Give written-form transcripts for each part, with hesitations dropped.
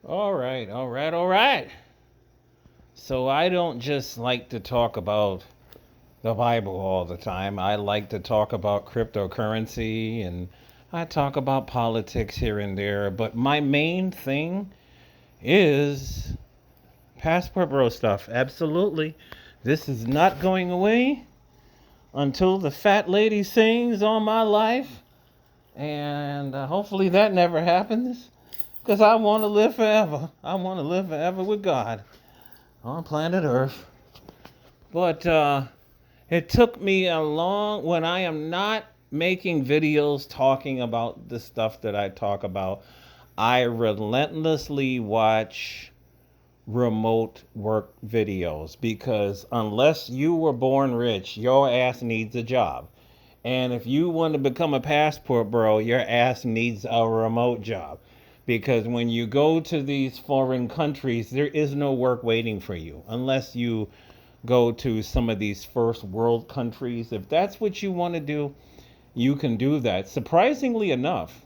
All right, all right, all right. So I don't just like to talk about the Bible all the time. I like to talk about cryptocurrency and I talk about politics here and there. But my main thing is Passport Bro stuff. Absolutely. This is not going away until the fat lady sings on my life. And hopefully that never happens because I want to live forever. I want to live forever with God on planet Earth. But it took me a long, when I am not making videos talking about the stuff that I talk about, I relentlessly watch remote work videos because unless you were born rich, your ass needs a job. And if you want to become a passport bro, your ass needs a remote job. Because when you go to these foreign countries, there is no work waiting for you unless you go to some of these first world countries. If that's what you want to do, you can do that. Surprisingly enough,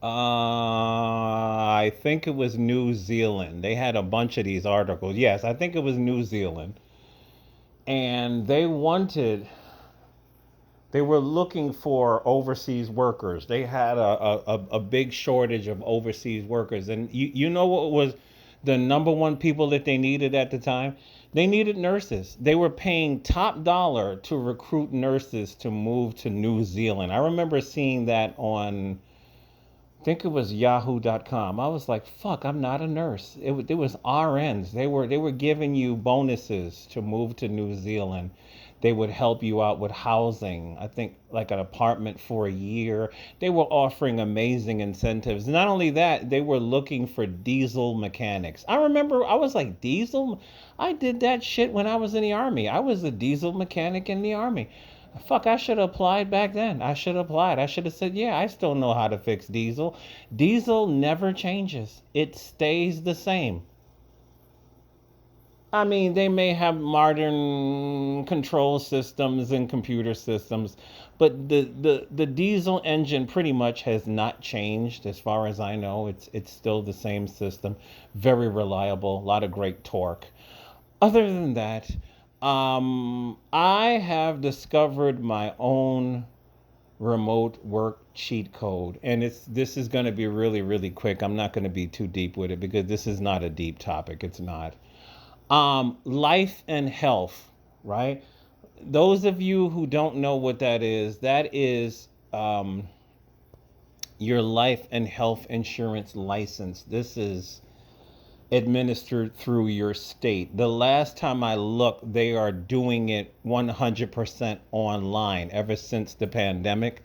I think it was New Zealand. They had a bunch of these articles. Yes, I think it was New Zealand. And they were looking for overseas workers. They had a big shortage of overseas workers. And you know what was the number one people that they needed at the time? They needed nurses. They were paying top dollar to recruit nurses to move to New Zealand. I remember seeing that on, I think it was yahoo.com. I was like, fuck, I'm not a nurse. It was RNs. They were giving you bonuses to move to New Zealand. They would help you out with housing. I think like an apartment for a year. They were offering amazing incentives. Not only that, they were looking for diesel mechanics. I remember I was like, diesel? I did that shit when I was in the army. I was a diesel mechanic in the army. Fuck, I should have applied back then. I should have applied. I should have said, yeah, I still know how to fix diesel. Diesel never changes, it stays the same. I mean, they may have modern control systems and computer systems, but the diesel engine pretty much has not changed as far as I know. It's still the same system, very reliable, a lot of great torque. Other than that, I have discovered my own remote work cheat code, and it's this is going to be really quick. I'm not going to be too deep with it because this is not a deep topic. It's not. Life and health, right? Those of you who don't know what that is your life and health insurance license. This is administered through your state. The last time I looked, they are doing it 100% online ever since the pandemic.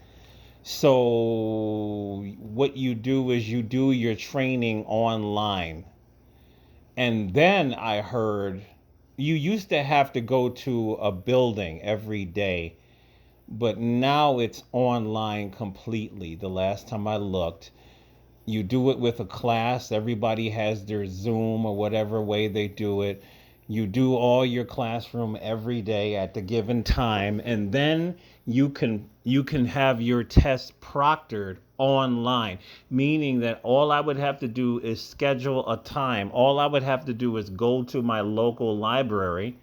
So, what you do is you do your training online. And then I heard you used to have to go to a building every day, but now it's online completely. The last time I looked, you do it with a class. Everybody has their Zoom or whatever way they do it. You do all your classroom every day at the given time, and then you can have your test proctored online, meaning that all I would have to do is schedule a time. All I would have to do is go to my local library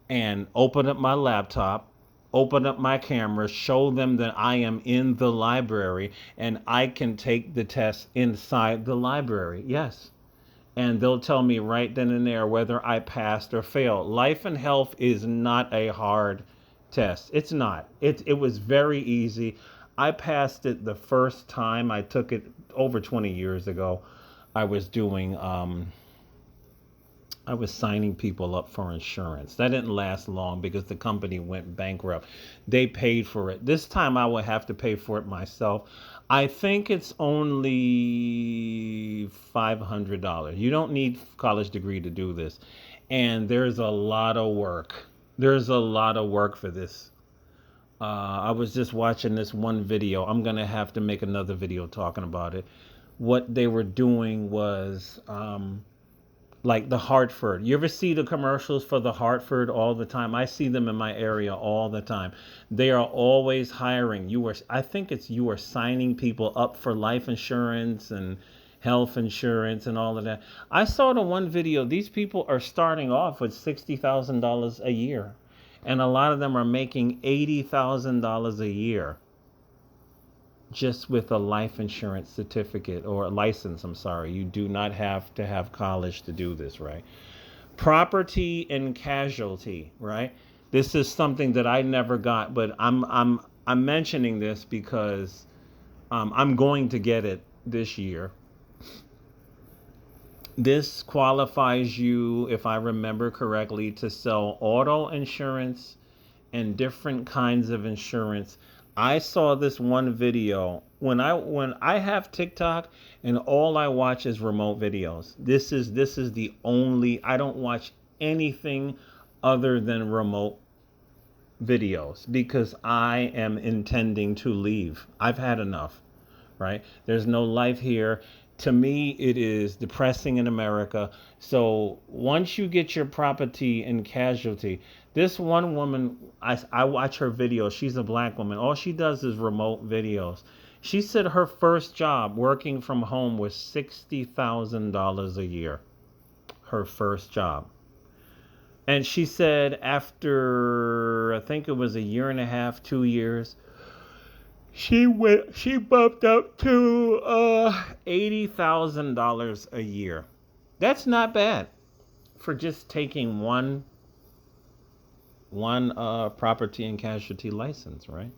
and open up my laptop, open up my camera, show them that I am in the library, and I can take the test inside the library. Yes. And they'll tell me right then and there whether I passed or failed. Life and health is not a hard test. It's not. It was very easy. I passed it the first time I took it over 20 years ago. I was doing I was signing people up for insurance. That didn't last long because the company went bankrupt. They paid for it. This time I would have to pay for it myself. I think it's only $500. You don't need a college degree to do this. And there's a lot of work. There's a lot of work for this. I was just watching this one video. I'm going to have to make another video talking about it. What they were doing was like the Hartford. You ever see the commercials for the Hartford all the time? I see them in my area all the time. They are always hiring. I think it's you are signing people up for life insurance and health insurance and all of that. I saw the one video, these people are starting off with $60,000 a year. And a lot of them are making $80,000 a year just with a life insurance certificate or a license. I'm sorry. You do not have to have college to do this, right? Property and casualty, right? This is something that I never got, but I'm mentioning this because I'm going to get it this year. This qualifies you, if I remember correctly, to sell auto insurance and different kinds of insurance. I saw this one video when I have TikTok and all I watch is remote videos. This is the only, I don't watch anything other than remote videos because I am intending to leave. I've had enough, right? There's no life here. To me, it is depressing in America. So once you get your property and casualty, this one woman, I watch her videos. She's a black woman. All she does is remote videos. She said her first job working from home was $60,000 a year. Her first job. And she said after, I think it was a year and a half, 2 years, she bumped up to $80,000 a year. That's not bad for just taking one property and casualty license, right?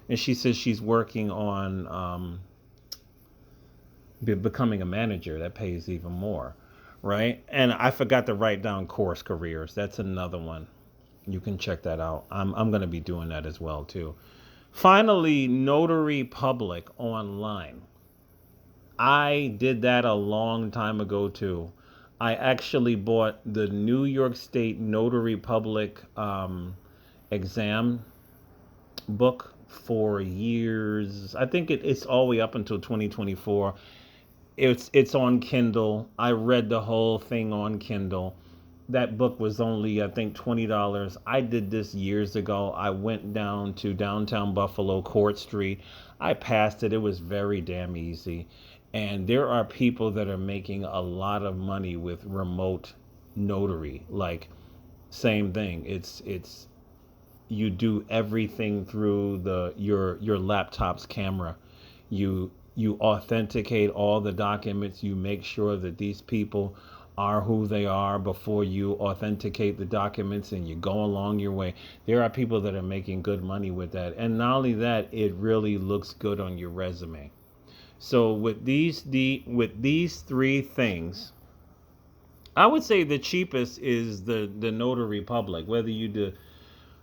And she says she's working on becoming a manager. That pays even more, right? And I forgot to write down Course Careers. That's another one. You can check that out. I'm going to be doing that as well too. Finally, Notary Public online. I did that a long time ago too. I actually bought the New York State Notary Public exam book for years. I think it's all the way up until 2024. It's on Kindle. I read the whole thing on Kindle. That book was only, I think, $20. I did this years ago. I went down to downtown Buffalo, Court Street. I passed it. It was very damn easy. And there are people that are making a lot of money with remote notary. Like, same thing. It's you do everything through your laptop's camera. You authenticate all the documents. You make sure that these people are who they are before you authenticate the documents, and you go along your way. There are people that are making good money with that. And not only that, it really looks good on your resume. So with these three things, I would say the cheapest is the Notary Public. Whether you do,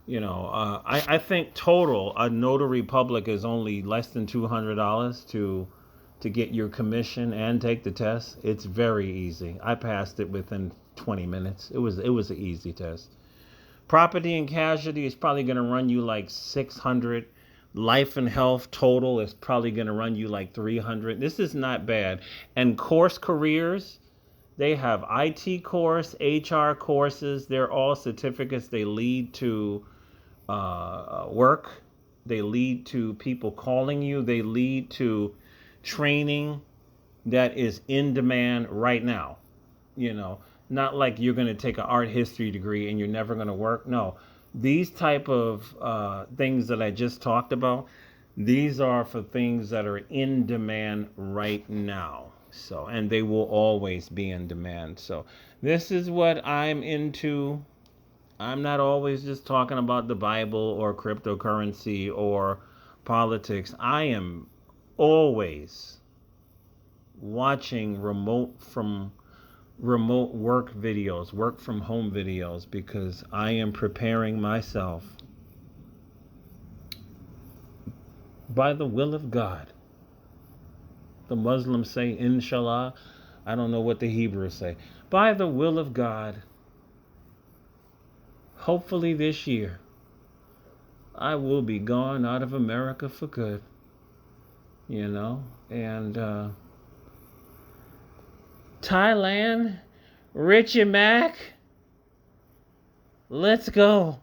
I think total a Notary Public is only less than $200 to get your commission and take the test. It's very easy. I passed it within 20 minutes. It was an easy test. Property and casualty is probably going to run you like 600. Life and health total is probably going to run you like 300. This is not bad. And Course Careers, they have IT course, HR courses. They're all certificates. They lead to work. They lead to people calling you. They lead to training that is in demand right now. Not like you're going to take an art history degree and you're never going to work. No, these type of things that I just talked about, these are for things that are in demand right now. So, and they will always be in demand. So this is what I'm into. I'm not always just talking about the Bible or cryptocurrency or politics. I am always watching remote work videos, work from home videos, because I am preparing myself by the will of God. The Muslims say inshallah. I don't know what the Hebrews say. By the will of God, hopefully this year I will be gone out of America for good. And Thailand, Richie Mac, let's go.